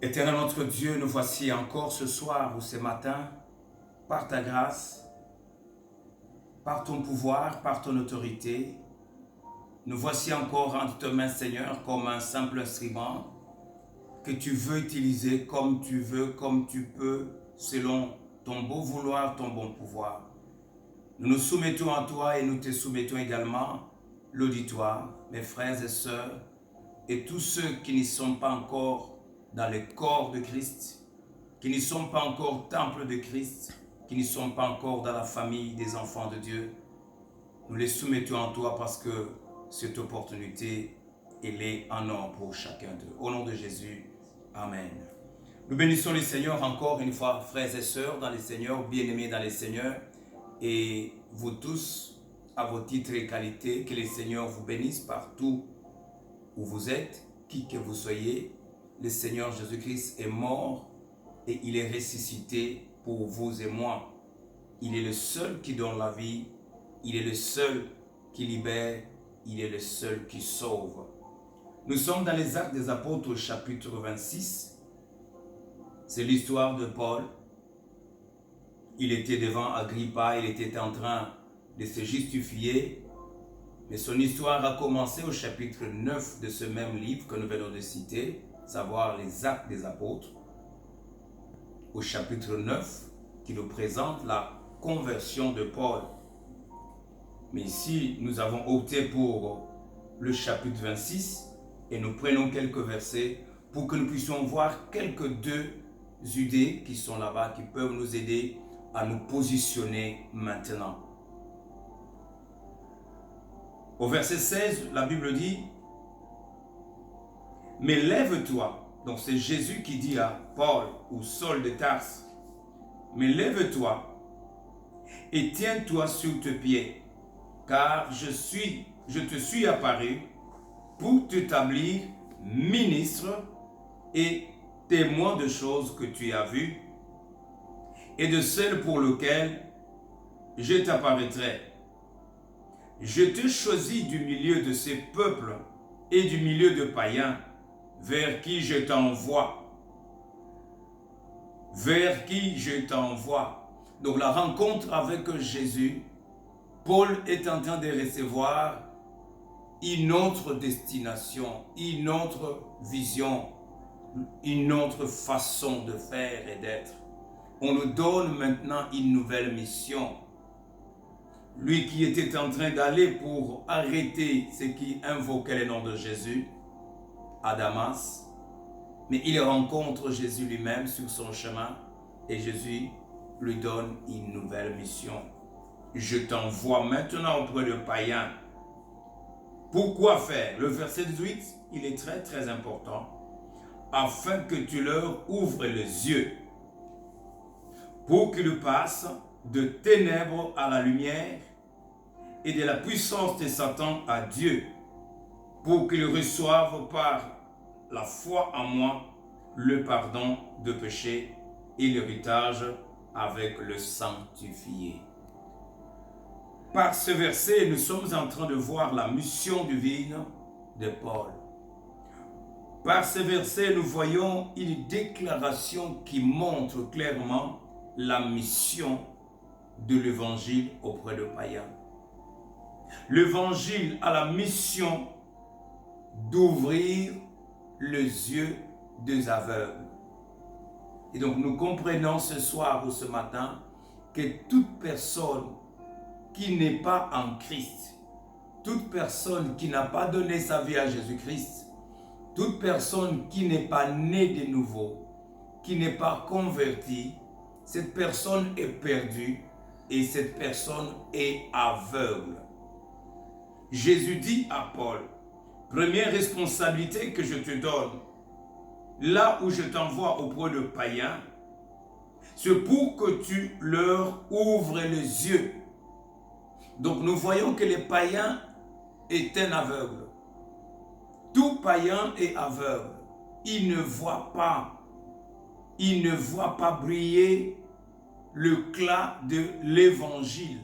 Éternel notre Dieu, nous voici encore ce soir ou ce matin, par ta grâce, par ton pouvoir, par ton autorité. Nous voici encore entre tes mains, Seigneur, comme un simple instrument que tu veux utiliser comme tu veux, comme tu peux, selon ton beau vouloir, ton bon pouvoir. Nous nous soumettons à toi et nous te soumettons également l'auditoire, mes frères et sœurs, et tous ceux qui n'y sont pas encore dans le corps de Christ, qui ne sont pas encore temple de Christ, qui ne sont pas encore dans la famille des enfants de Dieu. Nous les soumettons à toi parce que cette opportunité, elle est en or pour chacun d'eux. Au nom de Jésus, Amen. Nous bénissons le Seigneur encore une fois, frères et sœurs dans le Seigneur, bien-aimés dans le Seigneur, et vous tous, à vos titres et qualités, que le Seigneur vous bénisse partout où vous êtes, qui que vous soyez. Le Seigneur Jésus-Christ est mort et il est ressuscité pour vous et moi. Il est le seul qui donne la vie, il est le seul qui libère, il est le seul qui sauve. Nous sommes dans les Actes des Apôtres au chapitre 26. C'est l'histoire de Paul. Il était devant Agrippa, il était en train de se justifier. Mais son histoire a commencé au chapitre 9 de ce même livre que nous venons de citer, savoir les Actes des Apôtres. Au chapitre 9, qui nous présente la conversion de Paul. Mais ici, nous avons opté pour le chapitre 26 et nous prenons quelques versets pour que nous puissions voir quelques deux idées qui sont là-bas, qui peuvent nous aider à nous positionner maintenant. Au verset 16, la Bible dit « Mais lève-toi ». Donc c'est Jésus qui dit à Paul ou Saul de Tarse « Mais lève-toi et tiens-toi sur tes pieds, car je te suis apparu pour t'établir ministre et témoin de choses que tu as vues et de celles pour lesquelles je t'apparaîtrai. Je te choisis du milieu de ces peuples et du milieu de païens vers qui je t'envoie. Vers qui je t'envoie. » Donc la rencontre avec Jésus, Paul est en train de recevoir une autre destination, une autre vision, une autre façon de faire et d'être. On nous donne maintenant une nouvelle mission. Lui qui était en train d'aller pour arrêter ceux qui invoquaient le nom de Jésus à Damas, mais il rencontre Jésus lui-même sur son chemin et Jésus lui donne une nouvelle mission. Je t'envoie maintenant auprès de païens. Pourquoi faire? Le verset 18, il est très très important. Afin que tu leur ouvres les yeux pour qu'ils passent de ténèbres à la lumière et de la puissance de Satan à Dieu, pour qu'ils reçoivent par la foi en moi le pardon de péché et l'héritage avec le sanctifié. Par ce verset, nous sommes en train de voir la mission divine de Paul. Par ce verset, nous voyons une déclaration qui montre clairement la mission de l'évangile auprès de païens. L'évangile a la mission d'ouvrir les yeux des aveugles. Et donc nous comprenons ce soir ou ce matin que toute personne qui n'est pas en Christ, toute personne qui n'a pas donné sa vie à Jésus-Christ, toute personne qui n'est pas née de nouveau, qui n'est pas convertie, cette personne est perdue et cette personne est aveugle. Jésus dit à Paul, première responsabilité que je te donne, là où je t'envoie auprès de païens, c'est pour que tu leur ouvres les yeux. Donc nous voyons que les païens étaient aveugles. Tout païen est aveugle. Il ne voit pas. Il ne voit pas briller l'éclat de l'évangile.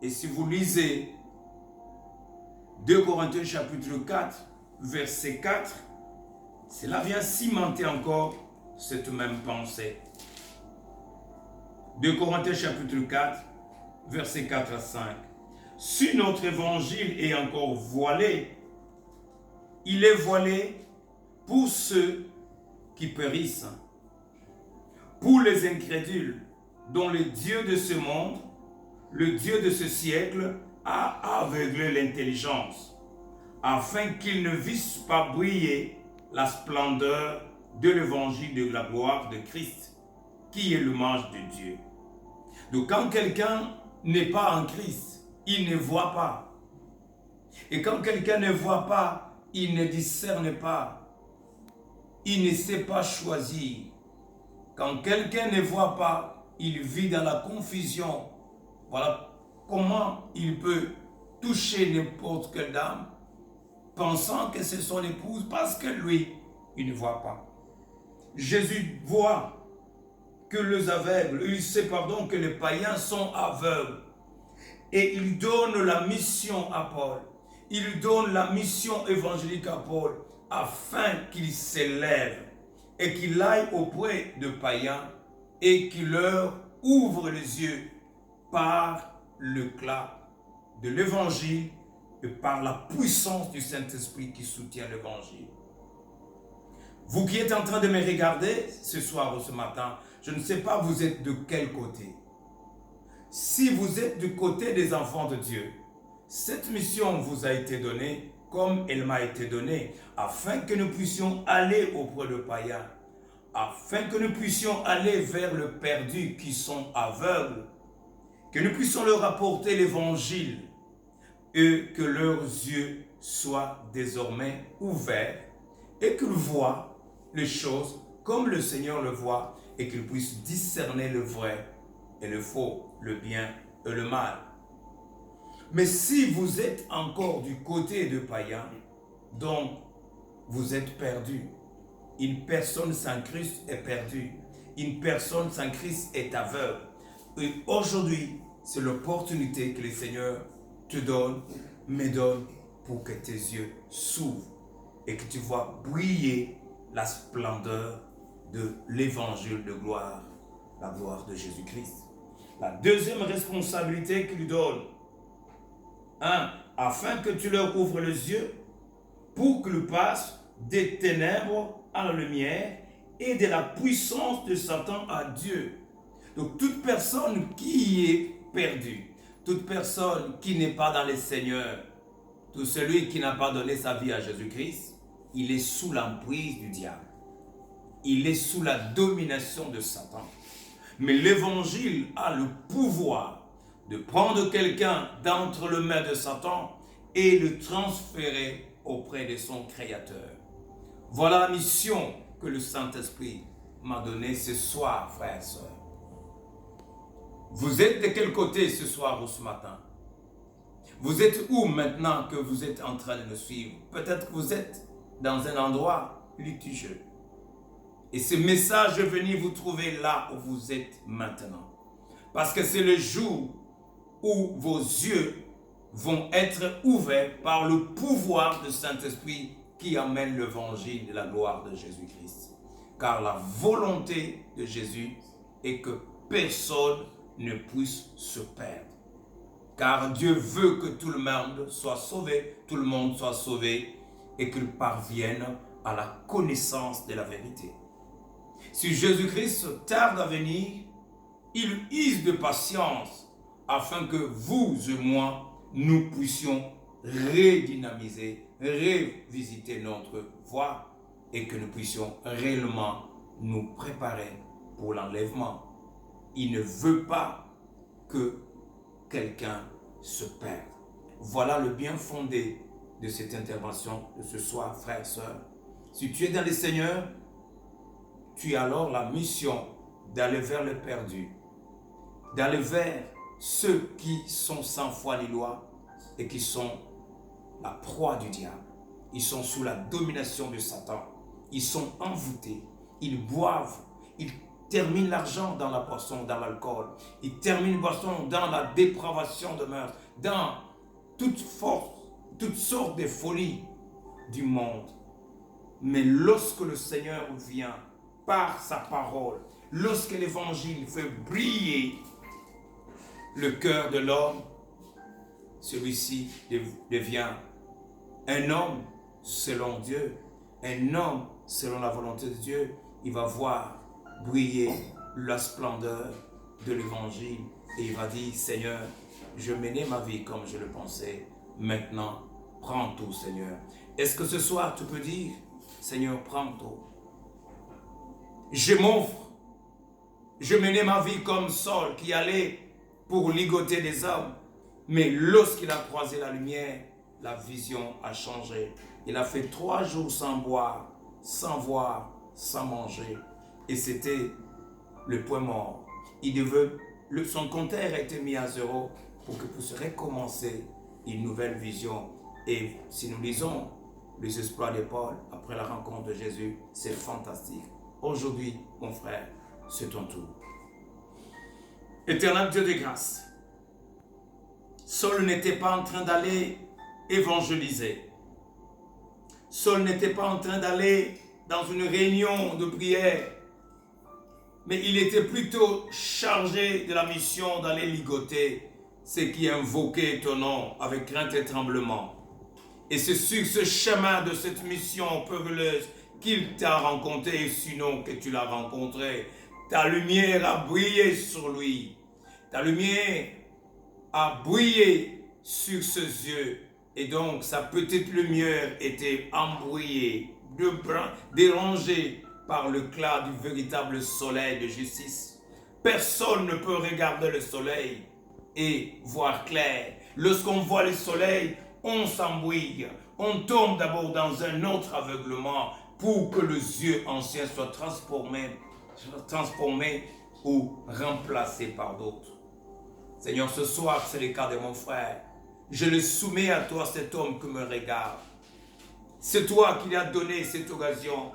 Et si vous lisez 2 Corinthiens chapitre 4, verset 4, Cela vient cimenter encore cette même pensée. 2 Corinthiens chapitre 4, versets 4 à 5. Si notre évangile est encore voilé, il est voilé pour ceux qui périssent, pour les incrédules, dont le Dieu de ce monde, le Dieu de ce siècle, a aveuglé l'intelligence, afin qu'ils ne vissent pas briller la splendeur de l'évangile de la gloire de Christ, qui est l'image de Dieu. Donc quand quelqu'un n'est pas en Christ, il ne voit pas. Et quand quelqu'un ne voit pas, il ne discerne pas. Il ne sait pas choisir. Quand quelqu'un ne voit pas, il vit dans la confusion. Voilà comment il peut toucher n'importe quelle dame, pensant que c'est son épouse, parce que lui, il ne voit pas. Jésus voit que les aveugles, il sait que les païens sont aveugles. Et il donne la mission à Paul. Il donne la mission évangélique à Paul afin qu'il s'élève et qu'il aille auprès de païens et qu'il leur ouvre les yeux par l'éclat de l'évangile et par la puissance du Saint-Esprit qui soutient l'évangile. Vous qui êtes en train de me regarder ce soir ou ce matin, je ne sais pas vous êtes de quel côté. Si vous êtes du côté des enfants de Dieu, cette mission vous a été donnée comme elle m'a été donnée, afin que nous puissions aller auprès de païens, afin que nous puissions aller vers les perdus qui sont aveugles, que nous puissions leur apporter l'évangile et que leurs yeux soient désormais ouverts et qu'ils voient les choses comme le Seigneur le voit et qu'ils puissent discerner le vrai et le faux, le bien et le mal. Mais si vous êtes encore du côté de païens, donc vous êtes perdus. Une personne sans Christ est perdue. Une personne sans Christ est aveugle. Et aujourd'hui, c'est l'opportunité que le Seigneur te donne, me donne, pour que tes yeux s'ouvrent et que tu vois briller la splendeur de l'évangile de gloire, la gloire de Jésus-Christ. La deuxième responsabilité qu'il donne, afin que tu leur ouvres les yeux pour qu'ils passent des ténèbres à la lumière et de la puissance de Satan à Dieu. Donc toute personne qui est perdue, toute personne qui n'est pas dans le Seigneur, tout celui qui n'a pas donné sa vie à Jésus-Christ, il est sous l'emprise du diable. Il est sous la domination de Satan. Mais l'évangile a le pouvoir de prendre quelqu'un d'entre les mains de Satan et le transférer auprès de son Créateur. Voilà la mission que le Saint-Esprit m'a donnée ce soir, frères et sœurs. Vous êtes de quel côté ce soir ou ce matin? Vous êtes où maintenant que vous êtes en train de me suivre? Peut-être que vous êtes dans un endroit litigieux. Et ce message est venu vous trouver là où vous êtes maintenant. Parce que c'est le jour où vos yeux vont être ouverts par le pouvoir du Saint-Esprit qui amène l'évangile de la gloire de Jésus-Christ. Car la volonté de Jésus est que personne ne puisse se perdre. Car Dieu veut que tout le monde soit sauvé, tout le monde soit sauvé et qu'il parvienne à la connaissance de la vérité. Si Jésus-Christ tarde à venir, il use de patience afin que vous et moi, nous puissions redynamiser, revisiter notre voie et que nous puissions réellement nous préparer pour l'enlèvement. Il ne veut pas que quelqu'un se perde. Voilà le bien fondé de cette intervention de ce soir, frères et sœurs. Si tu es dans le Seigneur, tu as alors la mission d'aller vers les perdus, d'aller vers ceux qui sont sans foi ni loi et qui sont la proie du diable. Ils sont sous la domination de Satan. Ils sont envoûtés. Ils boivent. Ils terminent l'argent dans la boisson, dans l'alcool. Ils terminent la boisson dans la dépravation de mœurs, dans toutes sortes de folies du monde. Mais lorsque le Seigneur vient par sa parole, lorsque l'évangile fait briller le cœur de l'homme, celui-ci devient un homme selon Dieu, un homme selon la volonté de Dieu. Il va voir briller la splendeur de l'évangile et il va dire, Seigneur, je menais ma vie comme je le pensais, maintenant prends tout, Seigneur. Est-ce que ce soir tu peux dire, Seigneur, prends tout. Je m'offre. Je menais ma vie comme Saul qui allait pour ligoter des hommes. Mais lorsqu'il a croisé la lumière, la vision a changé. Il a fait 3 jours sans boire, sans voir, sans manger. Et c'était le point mort. Son compteur a été mis à 0 pour que puisse recommencer une nouvelle vision. Et si nous lisons les exploits de Paul après la rencontre de Jésus, c'est fantastique. Aujourd'hui, mon frère, c'est ton tour. Éternel Dieu de grâce, Saul n'était pas en train d'aller évangéliser. Saul n'était pas en train d'aller dans une réunion de prière, mais il était plutôt chargé de la mission d'aller ligoter ceux qui invoquaient ton nom avec crainte et tremblement. Et c'est sur ce chemin de cette mission peureuse qu'il t'a rencontré, sinon que tu l'as rencontré. Ta lumière a brillé sur lui. Ta lumière a brillé sur ses yeux. Et donc, sa petite lumière était embrouillée, dérangée par l'éclat du véritable soleil de justice. Personne ne peut regarder le soleil et voir clair. Lorsqu'on voit le soleil, on s'embrouille. On tombe d'abord dans un autre aveuglement pour que les yeux anciens soient transformés ou remplacés par d'autres. Seigneur, ce soir, c'est le cas de mon frère. Je le soumets à toi, cet homme qui me regarde. C'est toi qui lui as donné cette occasion.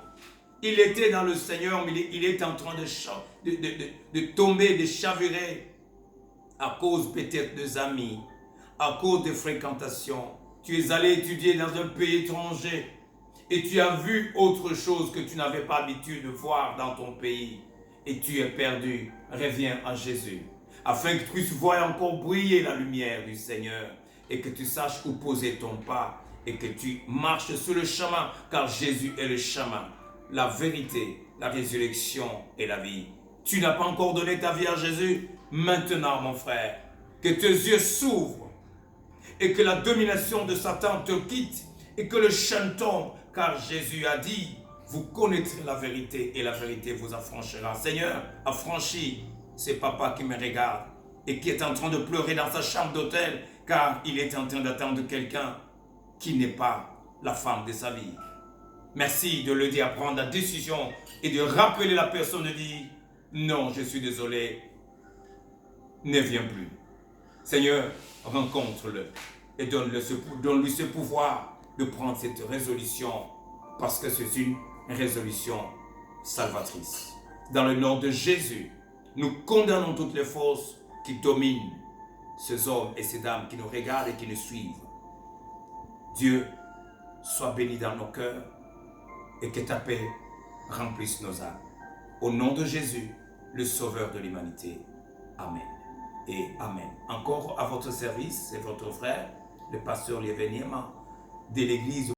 Il était dans le Seigneur, mais il est en train de tomber, de chavirer à cause peut-être des amis, à cause des fréquentations. Tu es allé étudier dans un pays étranger et tu as vu autre chose que tu n'avais pas l'habitude de voir dans ton pays et tu es perdu. Reviens à Jésus afin que tu puisses voir encore briller la lumière du Seigneur et que tu saches où poser ton pas et que tu marches sur le chemin, car Jésus est le chemin, la vérité, la résurrection et la vie. Tu n'as pas encore donné ta vie à Jésus? Maintenant, mon frère, que tes yeux s'ouvrent et que la domination de Satan te quitte et que le chêne tombe, car Jésus a dit, vous connaîtrez la vérité et la vérité vous affranchira. Seigneur, affranchis ce papa qui me regarde et qui est en train de pleurer dans sa chambre d'hôtel, car il est en train d'attendre quelqu'un qui n'est pas la femme de sa vie. Merci de l'aider à prendre la décision et de rappeler la personne de dire, non, je suis désolé, ne viens plus. Seigneur, rencontre-le et donne-lui ce pouvoir de prendre cette résolution, parce que c'est une résolution salvatrice. Dans le nom de Jésus, nous condamnons toutes les forces qui dominent ces hommes et ces dames qui nous regardent et qui nous suivent. Dieu, sois béni dans nos cœurs et que ta paix remplisse nos âmes. Au nom de Jésus, le Sauveur de l'humanité. Amen et Amen. Encore à votre service, c'est votre frère, le pasteur Liévé Niema, de l'église